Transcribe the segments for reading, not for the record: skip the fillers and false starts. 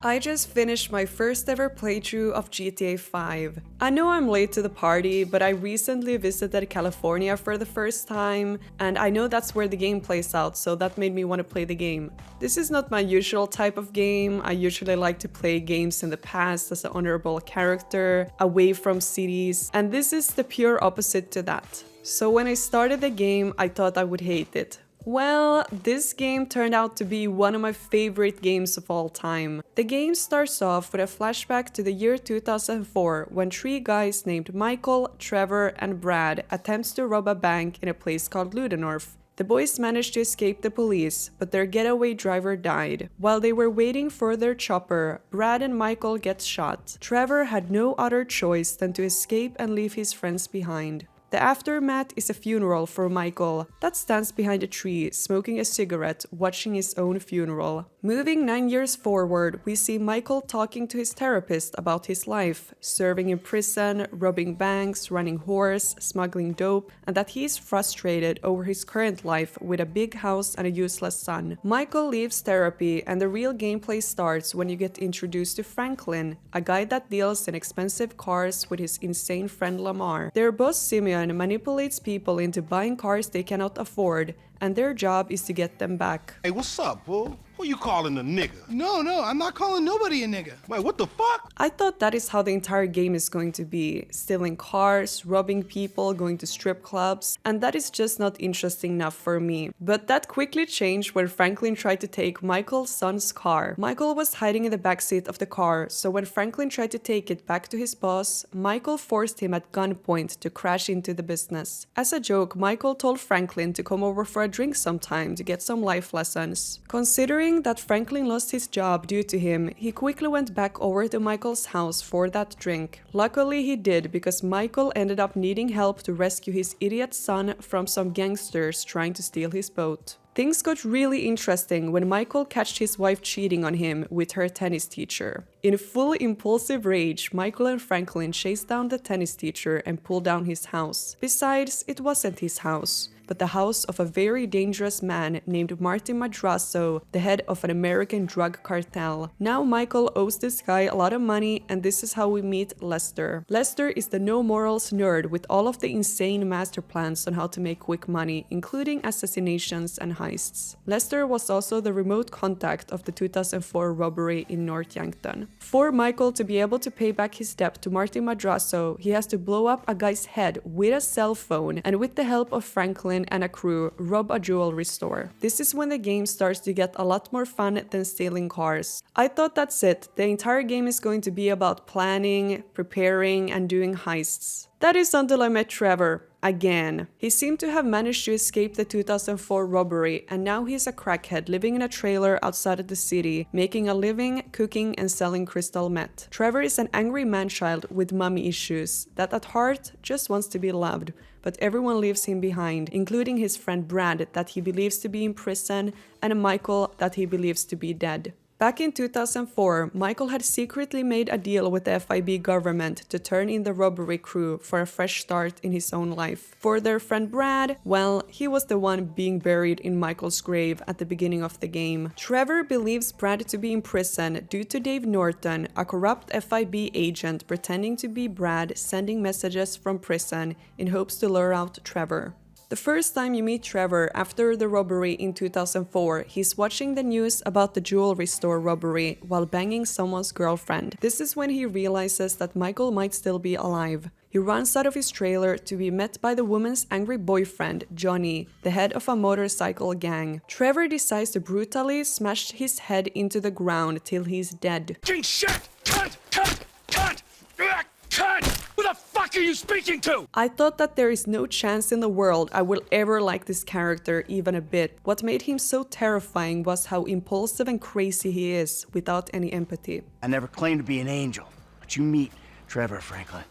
I just finished my first ever playthrough of GTA 5. I know I'm late to the party, but I recently visited California for the first time, and I know that's where the game plays out, so that made me want to play the game. This is not my usual type of game. I usually like to play games in the past as an honorable character, away from cities, and this is the pure opposite to that. So when I started the game, I thought I would hate it. Well, this game turned out to be one of my favorite games of all time. The game starts off with a flashback to the year 2004 when three guys named Michael, Trevor, and Brad attempts to rob a bank in a place called Ludendorff. The boys managed to escape the police, but their getaway driver died. While they were waiting for their chopper, Brad and Michael get shot. Trevor had no other choice than to escape and leave his friends behind. The aftermath is a funeral for Michael that stands behind a tree, smoking a cigarette, watching his own funeral. Moving 9 years forward, we see Michael talking to his therapist about his life, serving in prison, robbing banks, running whores, smuggling dope, and that he is frustrated over his current life with a big house and a useless son. Michael leaves therapy, and the real gameplay starts when you get introduced to Franklin, a guy that deals in expensive cars with his insane friend Lamar. Their boss Simeon manipulates people into buying cars they cannot afford, and their job is to get them back. Hey, what's up, boo? Who you calling a nigga? No, I'm not calling nobody a nigga. Wait, what the fuck? I thought that is how the entire game is going to be. Stealing cars, robbing people, going to strip clubs, and that is just not interesting enough for me. But that quickly changed when Franklin tried to take Michael's son's car. Michael was hiding in the backseat of the car, so when Franklin tried to take it back to his boss, Michael forced him at gunpoint to crash into the business. As a joke, Michael told Franklin to come over for a drink sometime to get some life lessons. Considering that Franklin lost his job due to him, he quickly went back over to Michael's house for that drink. Luckily he did, because Michael ended up needing help to rescue his idiot son from some gangsters trying to steal his boat. Things got really interesting when Michael catched his wife cheating on him with her tennis teacher. In full impulsive rage, Michael and Franklin chased down the tennis teacher and pulled down his house. Besides, it wasn't his house, but the house of a very dangerous man named Martin Madrazo, the head of an American drug cartel. Now Michael owes this guy a lot of money, and this is how we meet Lester. Lester is the no-morals nerd with all of the insane master plans on how to make quick money, including assassinations and heists. Lester was also the remote contact of the 2004 robbery in North Yankton. For Michael to be able to pay back his debt to Martin Madrazo, he has to blow up a guy's head with a cell phone, and with the help of Franklin and a crew, rob a jewelry store. This is when the game starts to get a lot more fun than stealing cars. I thought that's it. The entire game is going to be about planning, preparing, and doing heists. That is until I met Trevor. Again. He seemed to have managed to escape the 2004 robbery, and now he's a crackhead living in a trailer outside of the city, making a living, cooking and selling crystal meth. Trevor is an angry man-child with mommy issues that at heart just wants to be loved, but everyone leaves him behind, including his friend Brad that he believes to be in prison and Michael that he believes to be dead. Back in 2004, Michael had secretly made a deal with the FIB government to turn in the robbery crew for a fresh start in his own life. For their friend Brad, well, he was the one being buried in Michael's grave at the beginning of the game. Trevor believes Brad to be in prison due to Dave Norton, a corrupt FIB agent pretending to be Brad, sending messages from prison in hopes to lure out Trevor. The first time you meet Trevor after the robbery in 2004, he's watching the news about the jewelry store robbery while banging someone's girlfriend. This is when he realizes that Michael might still be alive. He runs out of his trailer to be met by the woman's angry boyfriend, Johnny, the head of a motorcycle gang. Trevor decides to brutally smash his head into the ground till he's dead. Fucking shit! Cunt! Cunt! Cunt! Cunt! Who the fuck are you speaking to? I thought that there is no chance in the world I will ever like this character even a bit. What made him so terrifying was how impulsive and crazy he is, without any empathy. I never claimed to be an angel, but you meet Trevor Franklin,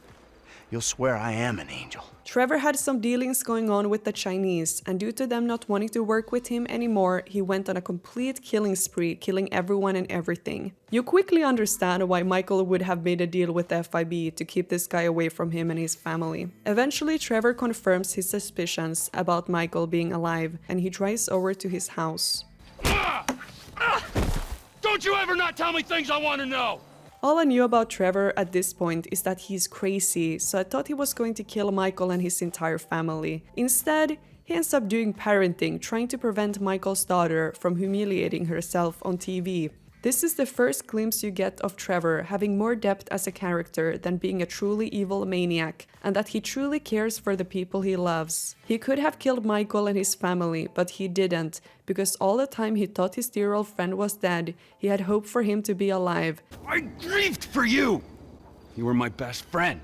you'll swear I am an angel. Trevor had some dealings going on with the Chinese, and due to them not wanting to work with him anymore, he went on a complete killing spree, killing everyone and everything. You quickly understand why Michael would have made a deal with the FIB to keep this guy away from him and his family. Eventually, Trevor confirms his suspicions about Michael being alive, and he drives over to his house. Don't Don't you ever not tell me things I want to know! All I knew about Trevor at this point is that he's crazy, so I thought he was going to kill Michael and his entire family. Instead, he ends up doing parenting, trying to prevent Michael's daughter from humiliating herself on TV. This is the first glimpse you get of Trevor having more depth as a character than being a truly evil maniac, and that he truly cares for the people he loves. He could have killed Michael and his family, but he didn't, because all the time he thought his dear old friend was dead, he had hope for him to be alive. I grieved for you! You were my best friend.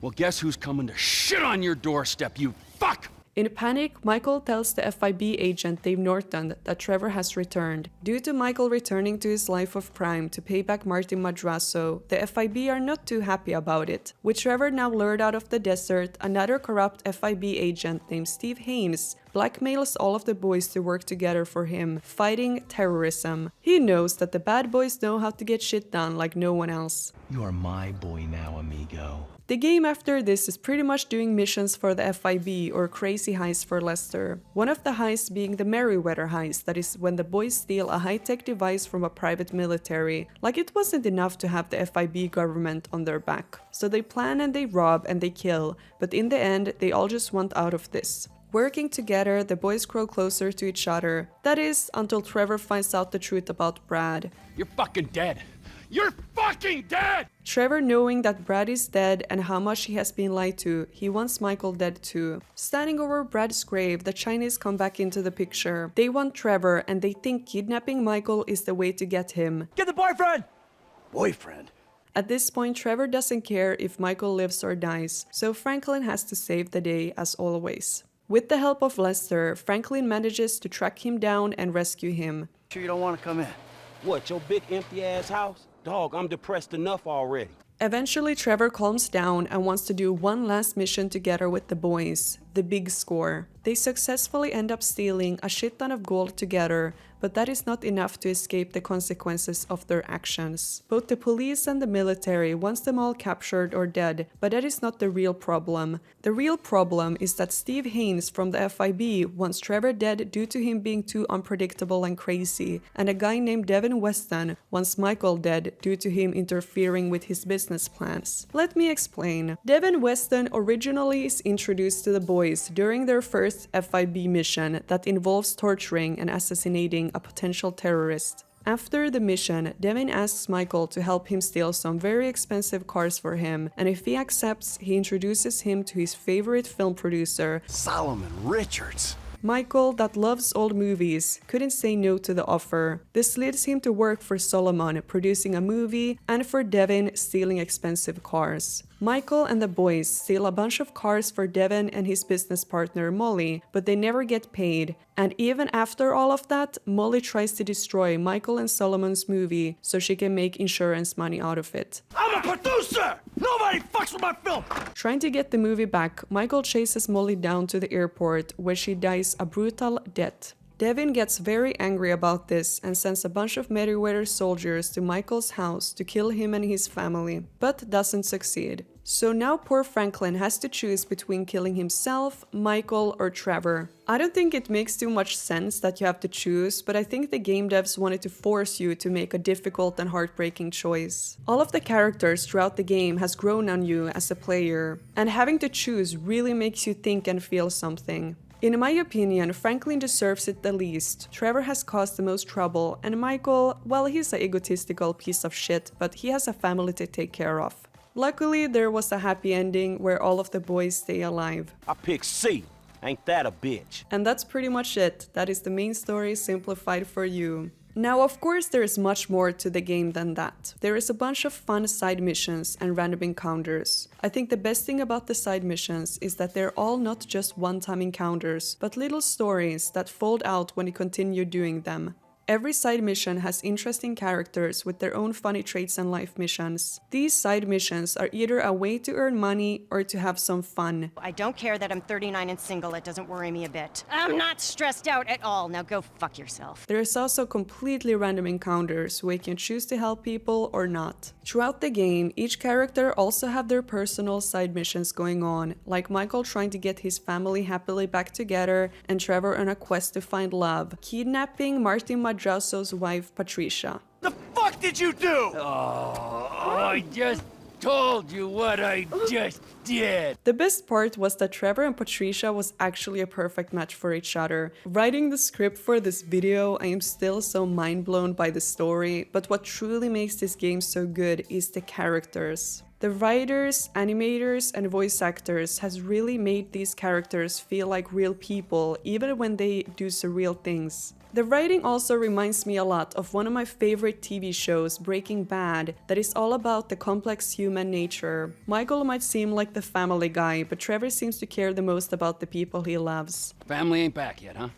Well, guess who's coming to shit on your doorstep, you fuck! In panic, Michael tells the FIB agent Dave Norton that Trevor has returned. Due to Michael returning to his life of crime to pay back Martin Madrazo, the FIB are not too happy about it. With Trevor now lured out of the desert, another corrupt FIB agent named Steve Haynes blackmails all of the boys to work together for him, fighting terrorism. He knows that the bad boys know how to get shit done like no one else. You are my boy now, amigo. The game after this is pretty much doing missions for the FIB or crazy heists for Lester. One of the heists being the Merryweather heist, that is when the boys steal a high-tech device from a private military. Like it wasn't enough to have the FIB government on their back. So they plan and they rob and they kill, but in the end they all just want out of this. Working together, the boys grow closer to each other. That is, until Trevor finds out the truth about Brad. You're fucking dead! You're fucking dead! Trevor, knowing that Brad is dead and how much he has been lied to, he wants Michael dead too. Standing over Brad's grave, the Chinese come back into the picture. They want Trevor and they think kidnapping Michael is the way to get him. Get the boyfriend! Boyfriend? At this point, Trevor doesn't care if Michael lives or dies, so Franklin has to save the day as always. With the help of Lester, Franklin manages to track him down and rescue him. Sure you don't want to come in? What, your big empty-ass house? Dog, I'm depressed enough already. Eventually, Trevor calms down and wants to do one last mission together with the boys, the big score. They successfully end up stealing a shit ton of gold together, but that is not enough to escape the consequences of their actions. Both the police and the military wants them all captured or dead, but that is not the real problem. The real problem is that Steve Haynes from the FIB wants Trevor dead due to him being too unpredictable and crazy, and a guy named Devin Weston wants Michael dead due to him interfering with his business plans. Let me explain. Devin Weston originally is introduced to the boys during their first FIB mission that involves torturing and assassinating a potential terrorist. After the mission, Devin asks Michael to help him steal some very expensive cars for him, and if he accepts, he introduces him to his favorite film producer, Solomon Richards. Michael, that loves old movies, couldn't say no to the offer. This leads him to work for Solomon, producing a movie, and for Devin, stealing expensive cars. Michael and the boys steal a bunch of cars for Devin and his business partner Molly, but they never get paid. And even after all of that, Molly tries to destroy Michael and Solomon's movie so she can make insurance money out of it. I'm a producer! Nobody fucks with my film! Trying to get the movie back, Michael chases Molly down to the airport where she dies a brutal death. Devin gets very angry about this and sends a bunch of Merryweather soldiers to Michael's house to kill him and his family, but doesn't succeed. So now poor Franklin has to choose between killing himself, Michael, or Trevor. I don't think it makes too much sense that you have to choose, but I think the game devs wanted to force you to make a difficult and heartbreaking choice. All of the characters throughout the game has grown on you as a player, and having to choose really makes you think and feel something. In my opinion, Franklin deserves it the least. Trevor has caused the most trouble, and Michael, well, he's an egotistical piece of shit, but he has a family to take care of. Luckily, there was a happy ending where all of the boys stay alive. I picked C. Ain't that a bitch? And that's pretty much it. That is the main story simplified for you. Now, of course, there is much more to the game than that. There is a bunch of fun side missions and random encounters. I think the best thing about the side missions is that they're all not just one-time encounters, but little stories that fold out when you continue doing them. Every side mission has interesting characters with their own funny traits and life missions. These side missions are either a way to earn money or to have some fun. I don't care that I'm 39 and single, it doesn't worry me a bit. I'm not stressed out at all, now go fuck yourself. There is also completely random encounters where you can choose to help people or not. Throughout the game, each character also have their personal side missions going on, like Michael trying to get his family happily back together and Trevor on a quest to find love, kidnapping Martin Madrazo's wife Patricia. The fuck did you do? Oh, I just told you what I just did. The best part was that Trevor and Patricia was actually a perfect match for each other. Writing the script for this video, I am still so mind blown by the story, but what truly makes this game so good is the characters. The writers, animators, and voice actors has really made these characters feel like real people, even when they do surreal things. The writing also reminds me a lot of one of my favorite TV shows, Breaking Bad, that is all about the complex human nature. Michael might seem like the family guy, but Trevor seems to care the most about the people he loves. Family ain't back yet, huh?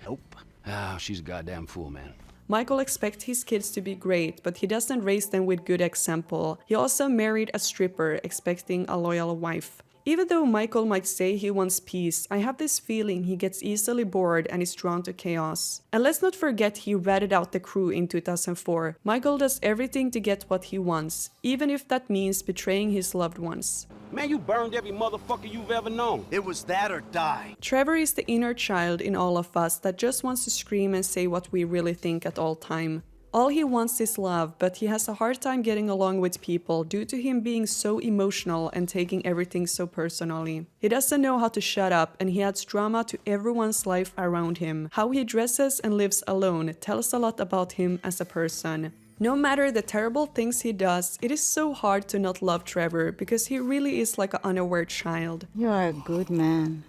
Nope. Oh, she's a goddamn fool, man. Michael expects his kids to be great, but he doesn't raise them with good example. He also married a stripper, expecting a loyal wife. Even though Michael might say he wants peace, I have this feeling he gets easily bored and is drawn to chaos. And let's not forget he ratted out the crew in 2004. Michael does everything to get what he wants, even if that means betraying his loved ones. Man, you burned every motherfucker you've ever known. It was that or die. Trevor is the inner child in all of us that just wants to scream and say what we really think at all time. All he wants is love, but he has a hard time getting along with people due to him being so emotional and taking everything so personally. He doesn't know how to shut up, and he adds drama to everyone's life around him. How he dresses and lives alone tells a lot about him as a person. No matter the terrible things he does, it is so hard to not love Trevor because he really is like an unaware child. You are a good man.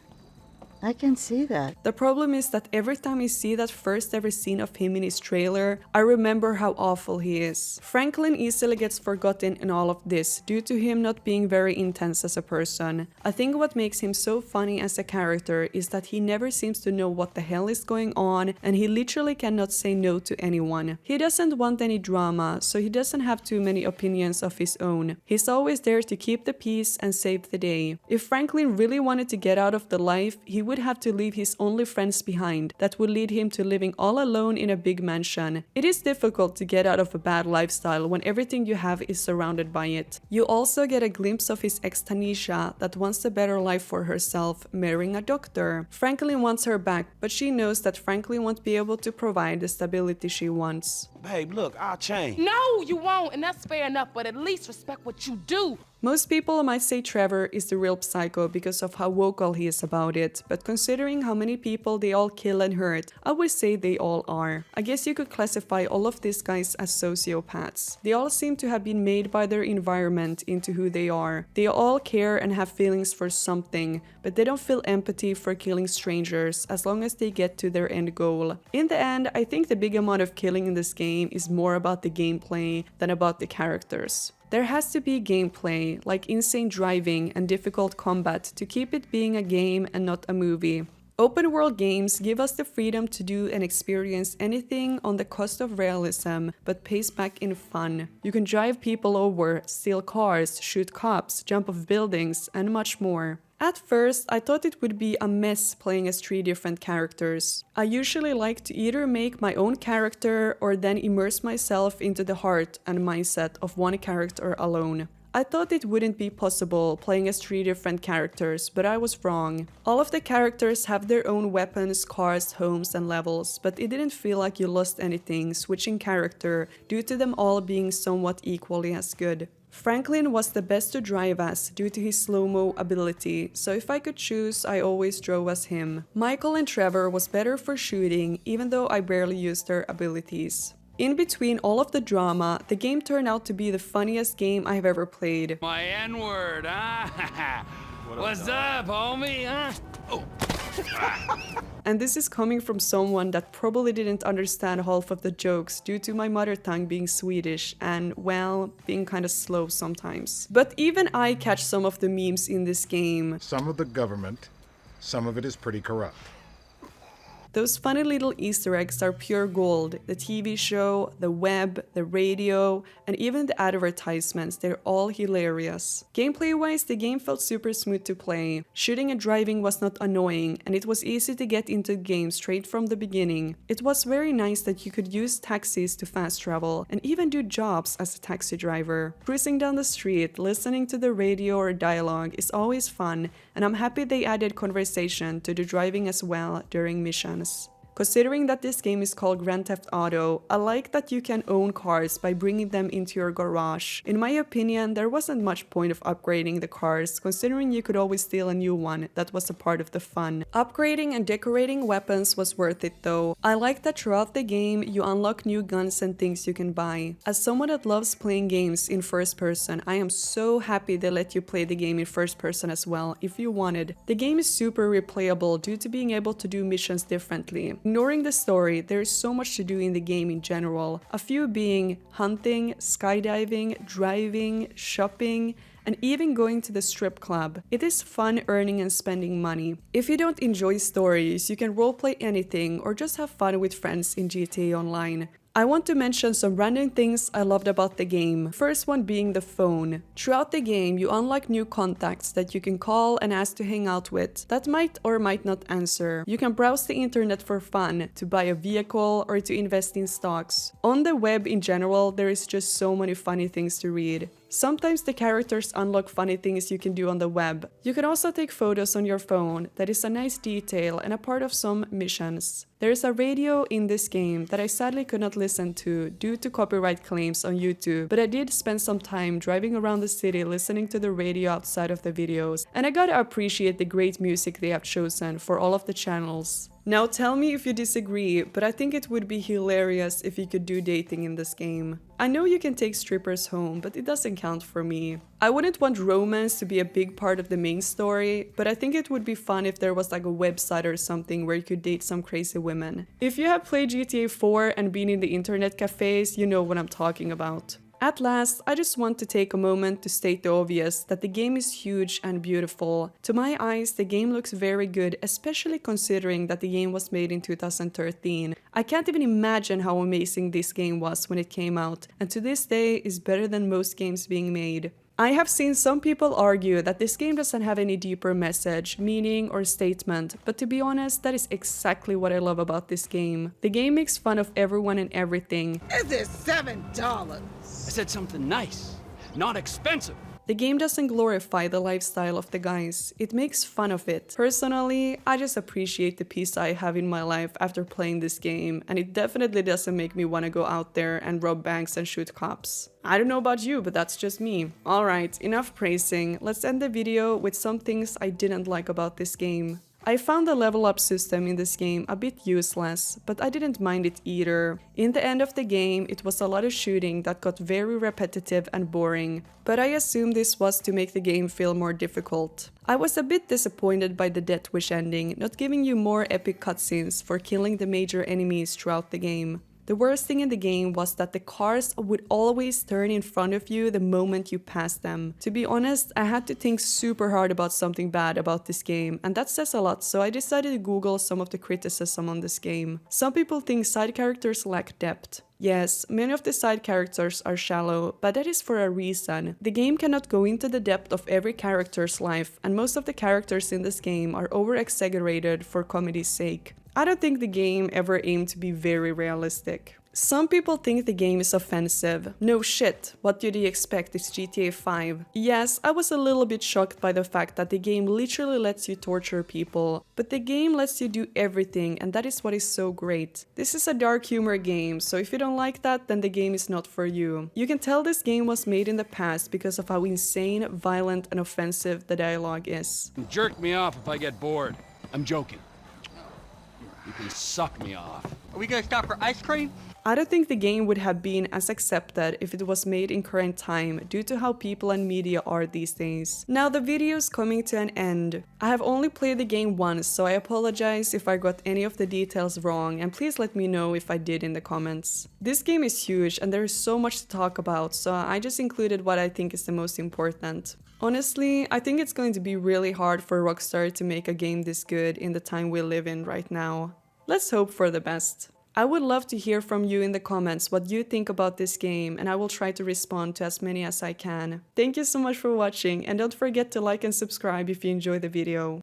I can see that. The problem is that every time I see that first ever scene of him in his trailer, I remember how awful he is. Franklin easily gets forgotten in all of this due to him not being very intense as a person. I think what makes him so funny as a character is that he never seems to know what the hell is going on, and he literally cannot say no to anyone. He doesn't want any drama, so he doesn't have too many opinions of his own. He's always there to keep the peace and save the day. If Franklin really wanted to get out of the life, he would have to leave his only friends behind. That would lead him to living all alone in a big mansion. It is difficult to get out of a bad lifestyle when everything you have is surrounded by it. You also get a glimpse of his ex Tanisha that wants a better life for herself, marrying a doctor. Franklin wants her back, but she knows that Franklin won't be able to provide the stability she wants. Babe, look, I'll change. No, you won't, and that's fair enough, but at least respect what you do. Most people might say Trevor is the real psycho because of how vocal he is about it, but considering how many people they all kill and hurt, I would say they all are. I guess you could classify all of these guys as sociopaths. They all seem to have been made by their environment into who they are. They all care and have feelings for something, but they don't feel empathy for killing strangers as long as they get to their end goal. In the end, I think the big amount of killing in this game is more about the gameplay than about the characters. There has to be gameplay, like insane driving and difficult combat, to keep it being a game and not a movie. Open world games give us the freedom to do and experience anything on the cost of realism, but pays back in fun. You can drive people over, steal cars, shoot cops, jump off buildings, and much more. At first, I thought it would be a mess playing as 3 different characters. I usually like to either make my own character or then immerse myself into the heart and mindset of one character alone. I thought it wouldn't be possible playing as 3 different characters, but I was wrong. All of the characters have their own weapons, cars, homes, and levels, but it didn't feel like you lost anything switching character due to them all being somewhat equally as good. Franklin was the best to drive as due to his slow-mo ability, so if I could choose, I always drove as him. Michael and Trevor was better for shooting, even though I barely used their abilities. In between all of the drama, the game turned out to be the funniest game I've ever played. My N-word, huh? What's up, homie, huh? Oh. And this is coming from someone that probably didn't understand half of the jokes due to my mother tongue being Swedish and, well, being kinda slow sometimes. But even I catch some of the memes in this game. Some of the government, some of it is pretty corrupt. Those funny little Easter eggs are pure gold. The TV show, the web, the radio, and even the advertisements, they're all hilarious. Gameplay-wise, the game felt super smooth to play. Shooting and driving was not annoying, and it was easy to get into the game straight from the beginning. It was very nice that you could use taxis to fast travel, and even do jobs as a taxi driver. Cruising down the street, listening to the radio or dialogue is always fun, and I'm happy they added conversation to the driving as well during missions. Considering that this game is called Grand Theft Auto, I like that you can own cars by bringing them into your garage. In my opinion, there wasn't much point of upgrading the cars, considering you could always steal a new one. That was a part of the fun. Upgrading and decorating weapons was worth it though. I like that throughout the game you unlock new guns and things you can buy. As someone that loves playing games in first person, I am so happy they let you play the game in first person as well if you wanted. The game is super replayable due to being able to do missions differently. Ignoring the story, there is so much to do in the game in general, a few being hunting, skydiving, driving, shopping, and even going to the strip club. It is fun earning and spending money. If you don't enjoy stories, you can roleplay anything or just have fun with friends in GTA Online. I want to mention some random things I loved about the game. First one being the phone. Throughout the game, you unlock new contacts that you can call and ask to hang out with that might or might not answer. You can browse the internet for fun, to buy a vehicle, or to invest in stocks. On the web in general, there is just so many funny things to read. Sometimes the characters unlock funny things you can do on the web. You can also take photos on your phone. That is a nice detail and a part of some missions. There is a radio in this game that I sadly could not listen to due to copyright claims on YouTube, but I did spend some time driving around the city listening to the radio outside of the videos, and I gotta appreciate the great music they have chosen for all of the channels. Now tell me if you disagree, but I think it would be hilarious if you could do dating in this game. I know you can take strippers home, but it doesn't count for me. I wouldn't want romance to be a big part of the main story, but I think it would be fun if there was like a website or something where you could date some crazy women. If you have played GTA 4 and been in the internet cafes, you know what I'm talking about. At last, I just want to take a moment to state the obvious that the game is huge and beautiful. To my eyes, the game looks very good, especially considering that the game was made in 2013. I can't even imagine how amazing this game was when it came out, and to this day is better than most games being made. I have seen some people argue that this game doesn't have any deeper message, meaning, or statement, but to be honest, that is exactly what I love about this game. The game makes fun of everyone and everything. Is it $7? I said something nice, not expensive. The game doesn't glorify the lifestyle of the guys, it makes fun of it. Personally, I just appreciate the peace I have in my life after playing this game, and it definitely doesn't make me want to go out there and rob banks and shoot cops. I don't know about you, but that's just me. Alright, enough praising, let's end the video with some things I didn't like about this game. I found the level up system in this game a bit useless, but I didn't mind it either. In the end of the game, it was a lot of shooting that got very repetitive and boring, but I assume this was to make the game feel more difficult. I was a bit disappointed by the Death Wish ending, not giving you more epic cutscenes for killing the major enemies throughout the game. The worst thing in the game was that the cars would always turn in front of you the moment you passed them. To be honest, I had to think super hard about something bad about this game, and that says a lot, so I decided to Google some of the criticism on this game. Some people think side characters lack depth. Yes, many of the side characters are shallow, but that is for a reason. The game cannot go into the depth of every character's life, and most of the characters in this game are over-exaggerated for comedy's sake. I don't think the game ever aimed to be very realistic. Some people think the game is offensive. No shit, what did you expect? It's GTA 5. Yes, I was a little bit shocked by the fact that the game literally lets you torture people, but the game lets you do everything, and that is what is so great. This is a dark humor game, so if you don't like that, then the game is not for you. You can tell this game was made in the past because of how insane, violent, and offensive the dialogue is. Jerk me off if I get bored. I'm joking. You can suck me off. Are we gonna stop for ice cream? I don't think the game would have been as accepted if it was made in current time due to how people and media are these days. Now the video is coming to an end. I have only played the game once, so I apologize if I got any of the details wrong, and please let me know if I did in the comments. This game is huge and there is so much to talk about, so I just included what I think is the most important. Honestly, I think it's going to be really hard for Rockstar to make a game this good in the time we live in right now. Let's hope for the best. I would love to hear from you in the comments what you think about this game, and I will try to respond to as many as I can. Thank you so much for watching, and don't forget to like and subscribe if you enjoyed the video.